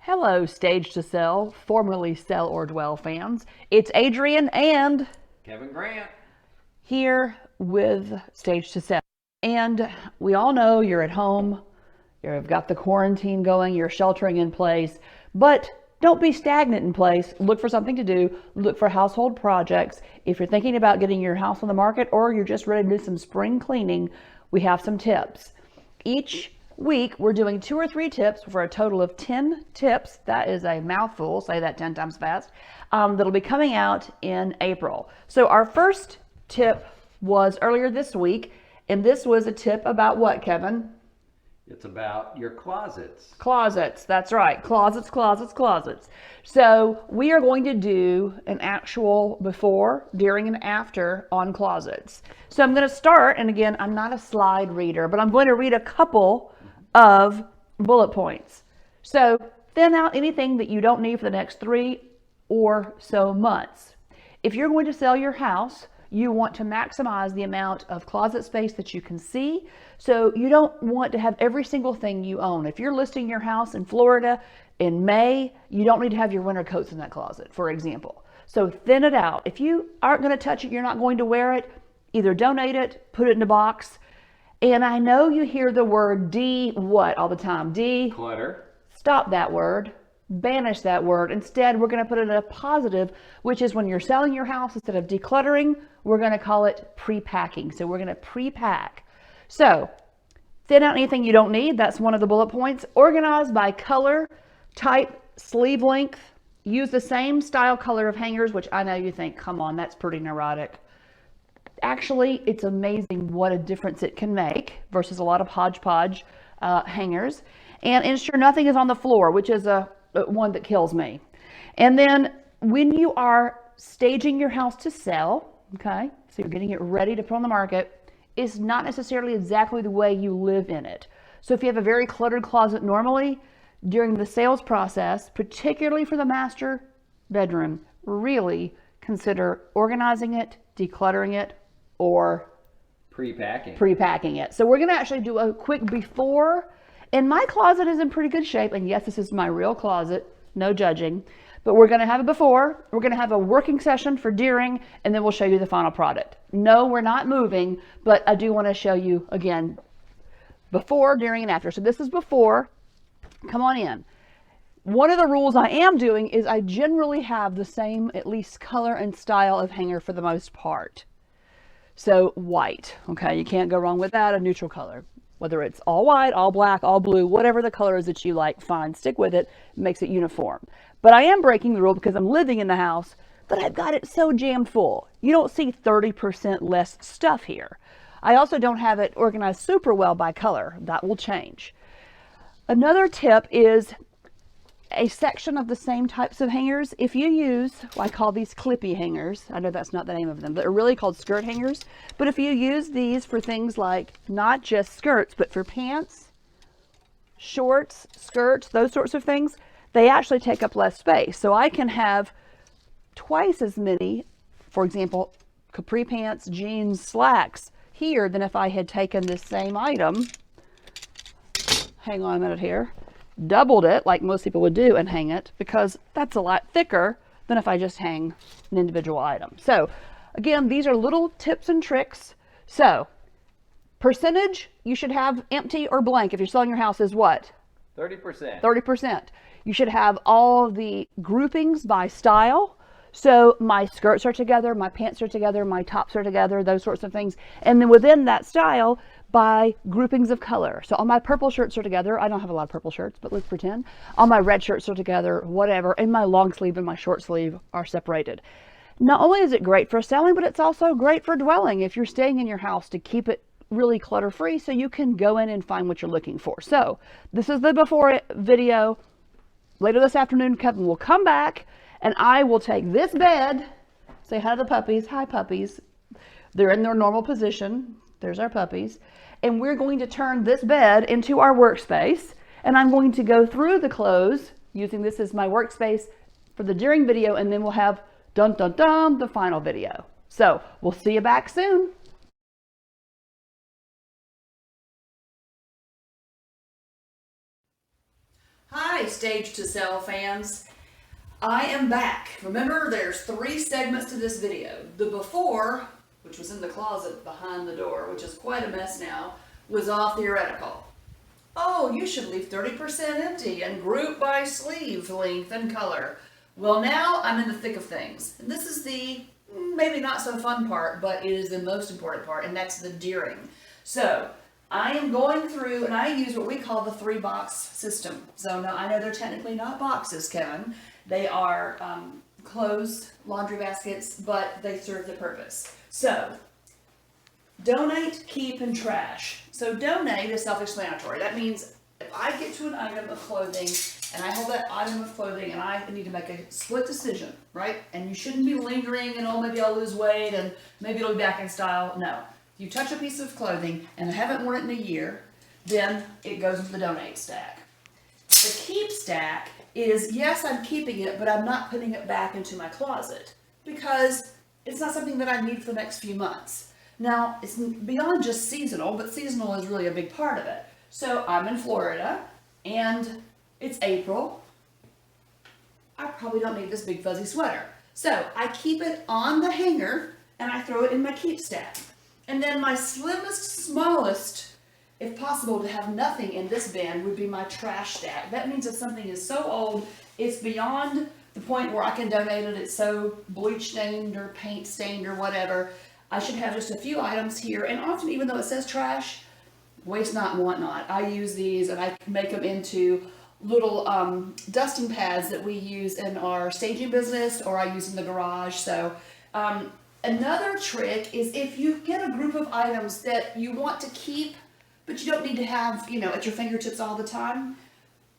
Hello, Stage to Sell, formerly Sell or Dwell fans. It's Adrian and Kevin Grant here with Stage to Sell. And we all know you're at home, you've got the quarantine going, you're sheltering in place, but don't be stagnant in place. Look for something to do. Look for household projects. If you're thinking about getting your house on the market or you're just ready to do some spring cleaning, we have some tips. Each week we're doing 2 or 3 tips for a total of 10 tips. That is a mouthful, say that 10 times fast. That'll be coming out in April. So our first tip was earlier this week, and this was a tip about what, Kevin? It's about your closets. Closets, that's right. Closets, closets, closets. So we are going to do an actual before, during, and after on closets. So I'm going to start, and again, I'm not a slide reader, but I'm going to read a couple of bullet points. So thin out anything that you don't need for the next 3 or so months. If you're going to sell your house, you want to maximize the amount of closet space that you can see. So you don't want to have every single thing you own. If you're listing your house in Florida in May, you don't need to have your winter coats in that closet, for example. So thin it out. If you aren't going to touch it, you're not going to wear it, either donate it, put it in a box. And I know you hear the word what all the time? Clutter. Stop that word. Banish that word. Instead, we're going to put it in a positive, which is when you're selling your house, instead of decluttering, we're going to call it pre-packing. So we're going to pre-pack. So thin out anything you don't need. That's one of the bullet points. Organize by color, type, sleeve length. Use the same style color of hangers, which I know you think, come on, that's pretty neurotic. Actually, it's amazing what a difference it can make versus a lot of hodgepodge hangers. And ensure nothing is on the floor, which is one that kills me. And then when you are staging your house to sell, okay, so you're getting it ready to put on the market, it's not necessarily exactly the way you live in it. So if you have a very cluttered closet normally, during the sales process, particularly for the master bedroom, really consider organizing it, decluttering it, or pre-packing it. So we're going to actually do a quick before. And my closet is in pretty good shape. And yes, this is my real closet, no judging. But we're going to have a before. We're going to have a working session for during, and then we'll show you the final product. No, we're not moving, but I do want to show you again before, during, and after. So this is before. Come on in. One of the rules I am doing is I generally have the same, at least color and style of hanger for the most part. So white, okay, you can't go wrong with that, a neutral color. Whether it's all white, all black, all blue, whatever the color is that you like, fine, stick with it, makes it uniform. But I am breaking the rule because I'm living in the house that I've got it so jammed full. You don't see 30% less stuff here. I also don't have it organized super well by color. That will change. Another tip is a section of the same types of hangers. If you use, I call these clippy hangers. I know that's not the name of them, but they're really called skirt hangers. But if you use these for things like not just skirts, but for pants, shorts, skirts, those sorts of things, they actually take up less space. So I can have twice as many, for example, capri pants, jeans, slacks here than if I had taken this same item. Hang on a minute here. Doubled it like most people would do and hang it, because that's a lot thicker than if I just hang an individual item. So again, these are little tips and tricks. So percentage you should have empty or blank if you're selling your house is what? 30%. 30%. You should have all the groupings by style. So my skirts are together, my pants are together, my tops are together, those sorts of things. And then within that style, by groupings of color. So all my purple shirts are together. I don't have a lot of purple shirts, but let's pretend. All my red shirts are together, whatever. And my long sleeve and my short sleeve are separated. Not only is it great for selling, but it's also great for dwelling if you're staying in your house, to keep it really clutter free so you can go in and find what you're looking for. So this is the before video. Later this afternoon, Kevin will come back and I will take this bed, say hi to the puppies. Hi, puppies. They're in their normal position. There's our puppies. And we're going to turn this bed into our workspace. And I'm going to go through the clothes using this as my workspace for the during video. And then we'll have dun dun dun the final video. So we'll see you back soon. Hi, Hi, Stage to Sell fans. I am back. Remember, there's 3 segments to this video. The before, which was in the closet behind the door, which is quite a mess now, was all theoretical. Oh, you should leave 30% empty and group by sleeve length and color. Well, now I'm in the thick of things. And this is the maybe not so fun part, but it is the most important part, and that's the deering. So I am going through, and I use what we call the 3-box system. So now I know they're technically not boxes, Kevin. They are closed laundry baskets, but they serve the purpose. So donate, keep, and trash. So donate is self-explanatory. That means if I get to an item of clothing and I hold that item of clothing and I need to make a split decision, right? And you shouldn't be lingering and, oh, maybe I'll lose weight and maybe it'll be back in style. No. If you touch a piece of clothing and I haven't worn it in a year, then it goes into the donate stack. The keep stack is, yes, I'm keeping it, but I'm not putting it back into my closet because it's not something that I need for the next few months. Now, it's beyond just seasonal, but seasonal is really a big part of it. So I'm in Florida and it's April. I probably don't need this big fuzzy sweater. So I keep it on the hanger and I throw it in my keep stack. And then my slimmest, smallest, if possible to have nothing in this bin, would be my trash stack. That means if something is so old, it's beyond the point where I can donate it, it's so bleach stained or paint stained or whatever, I should have just a few items here. And often, even though it says trash, waste not and want not, I use these and I make them into little dusting pads that we use in our staging business, or I use in the garage. So another trick is if you get a group of items that you want to keep, but you don't need to have, at your fingertips all the time.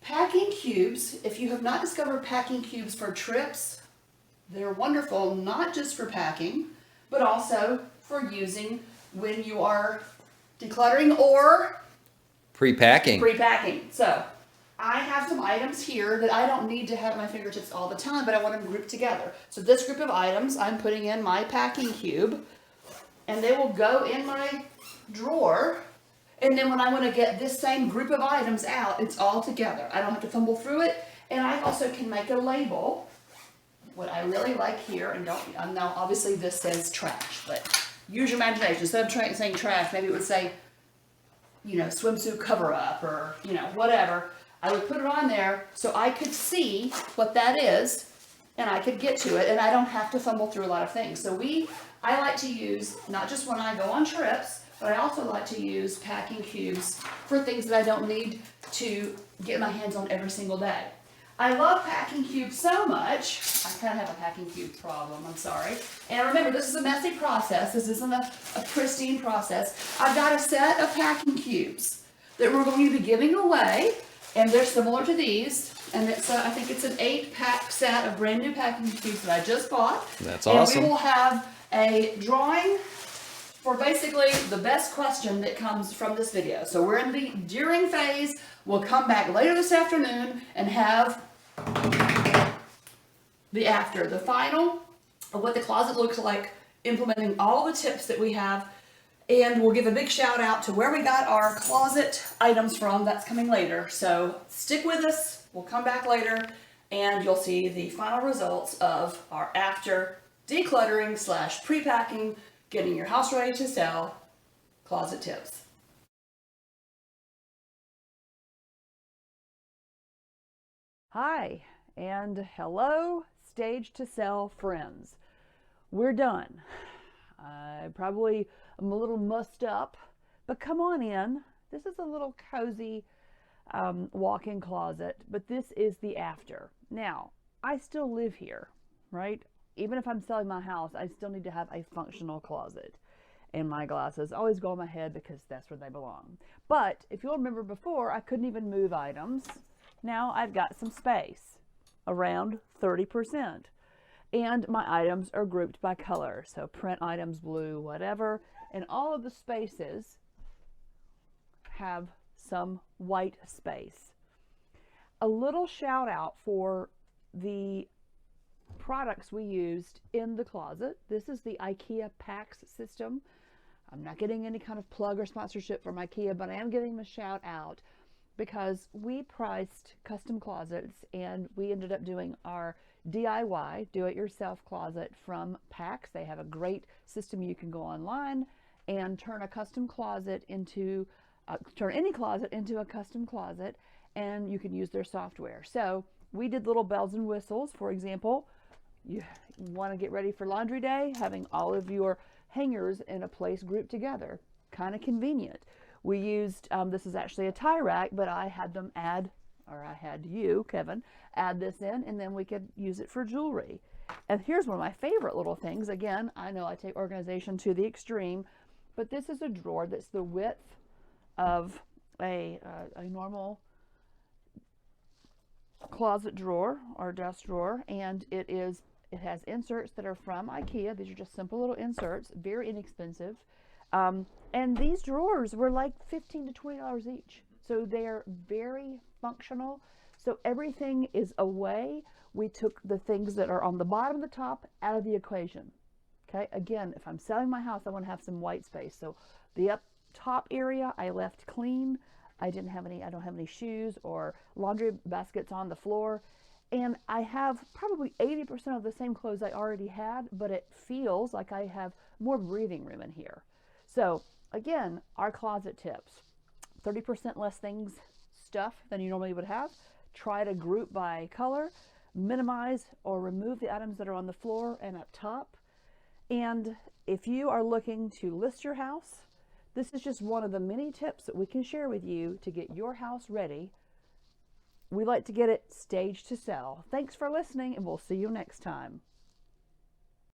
Packing cubes, if you have not discovered packing cubes for trips, they're wonderful, not just for packing, but also for using when you are decluttering or Pre-packing. So I have some items here that I don't need to have at my fingertips all the time, but I want them grouped together. So this group of items, I'm putting in my packing cube, and they will go in my drawer. And then when I want to get this same group of items out, it's all together. I don't have to fumble through it. And I also can make a label. What I really like here, and now obviously this says trash, but use your imagination. Instead of saying trash, maybe it would say, swimsuit cover up or, whatever. I would put it on there so I could see what that is and I could get to it and I don't have to fumble through a lot of things. So I like to use, not just when I go on trips, but I also like to use packing cubes for things that I don't need to get my hands on every single day. I love packing cubes so much. I kind of have a packing cube problem, I'm sorry. And remember, this is a messy process. This isn't a pristine process. I've got a set of packing cubes that we're going to be giving away, and they're similar to these. And it's I think it's an 8-pack set of brand new packing cubes that I just bought. That's awesome. And we will have a drawing for basically the best question that comes from this video. So we're in the during phase. We'll come back later this afternoon and have the after, the final of what the closet looks like, implementing all the tips that we have. And we'll give a big shout out to where we got our closet items from. That's coming later. So stick with us. We'll come back later and you'll see the final results of our after decluttering / pre-packing, getting your house ready to sell, closet tips. Hi, and hello, Stage to Sell friends. We're done. I probably am a little mussed up, but come on in. This is a little cozy walk-in closet, but this is the after. Now, I still live here, right? Even if I'm selling my house, I still need to have a functional closet. And my glasses always go on my head because that's where they belong. But if you'll remember before, I couldn't even move items. Now I've got some space, around 30%. And my items are grouped by color. So print items, blue, whatever. And all of the spaces have some white space. A little shout out for the products we used in the closet. This is the IKEA Pax system. I'm not getting any kind of plug or sponsorship from IKEA, but I am giving them a shout out. because we priced custom closets and we ended up doing our DIY, do-it-yourself closet from Pax. They have a great system. You can go online and turn a custom closet into, turn any closet into a custom closet, and you can use their software. So we did little bells and whistles. For example, you want to get ready for laundry day, having all of your hangers in a place grouped together. Kind of convenient. We used, this is actually a tie rack, but I had them add, or I had you, Kevin, add this in, and then we could use it for jewelry. And here's one of my favorite little things. Again, I know I take organization to the extreme, but this is a drawer that's the width of a normal closet drawer or desk drawer, and it has inserts that are from IKEA. These are just simple little inserts, very inexpensive. And these drawers were like $15 to $20 each. So they're very functional. So everything is away. We took the things that are on the bottom and the top out of the equation. Okay. Again, if I'm selling my house, I want to have some white space. So the up top area I left clean. I don't have any shoes or laundry baskets on the floor. And I have probably 80% of the same clothes I already had, but it feels like I have more breathing room in here. So again, our closet tips: 30% less stuff than you normally would have. Try to group by color, minimize or remove the items that are on the floor and up top. And if you are looking to list your house, this is just one of the many tips that we can share with you to get your house ready. We like to get it staged to sell. Thanks for listening, and we'll see you next time.